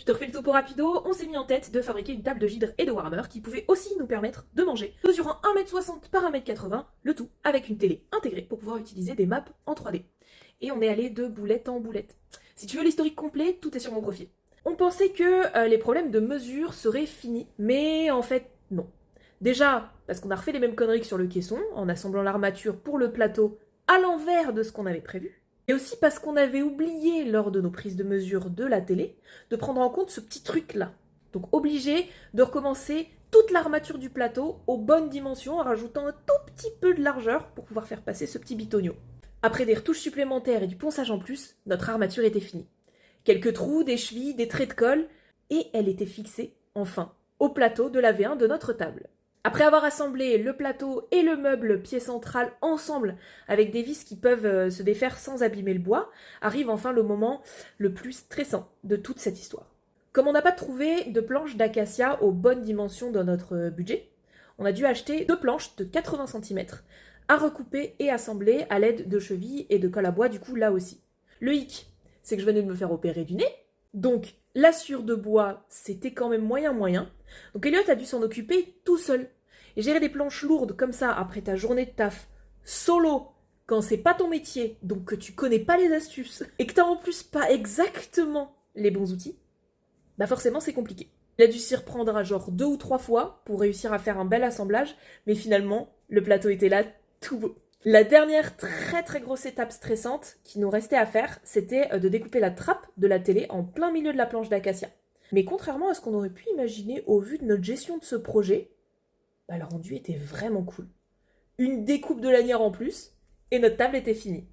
te refais le topo rapido, on s'est mis en tête de fabriquer une table de gydre et de Warhammer qui pouvait aussi nous permettre de manger, mesurant 1m60 par 1m80, le tout avec une télé intégrée pour pouvoir utiliser des maps en 3D. Et on est allé de boulette en boulette. Si tu veux l'historique complet, tout est sur mon profil. On pensait que les problèmes de mesure seraient finis, mais en fait non. Déjà, parce qu'on a refait les mêmes conneries que sur le caisson, en assemblant l'armature pour le plateau à l'envers de ce qu'on avait prévu. Et aussi parce qu'on avait oublié, lors de nos prises de mesure de la télé, de prendre en compte ce petit truc-là. Donc obligé de recommencer toute l'armature du plateau aux bonnes dimensions en rajoutant un tout petit peu de largeur pour pouvoir faire passer ce petit bitonio. Après des retouches supplémentaires et du ponçage en plus, notre armature était finie. Quelques trous, des chevilles, des traits de colle, et elle était fixée, enfin, au plateau de la V1 de notre table. Après avoir assemblé le plateau et le meuble pied central ensemble avec des vis qui peuvent se défaire sans abîmer le bois, arrive enfin le moment le plus stressant de toute cette histoire. Comme on n'a pas trouvé de planches d'acacia aux bonnes dimensions dans notre budget, on a dû acheter 2 planches de 80 cm à recouper et assembler à l'aide de chevilles et de colle à bois du coup là aussi. Le hic, c'est que je venais de me faire opérer du nez, donc la sciure de bois c'était quand même moyen. Donc Elliot a dû s'en occuper tout seul. Et gérer des planches lourdes comme ça après ta journée de taf, solo, quand c'est pas ton métier, donc que tu connais pas les astuces, et que t'as en plus pas exactement les bons outils, bah forcément c'est compliqué. Il a dû s'y reprendre à genre 2 ou 3 fois pour réussir à faire un bel assemblage, mais finalement, le plateau était là, tout beau. La dernière très grosse étape stressante qui nous restait à faire, c'était de découper la trappe de la télé en plein milieu de la planche d'acacia. Mais contrairement à ce qu'on aurait pu imaginer au vu de notre gestion de ce projet, bah, le rendu était vraiment cool. Une découpe de lanière en plus, et notre table était finie.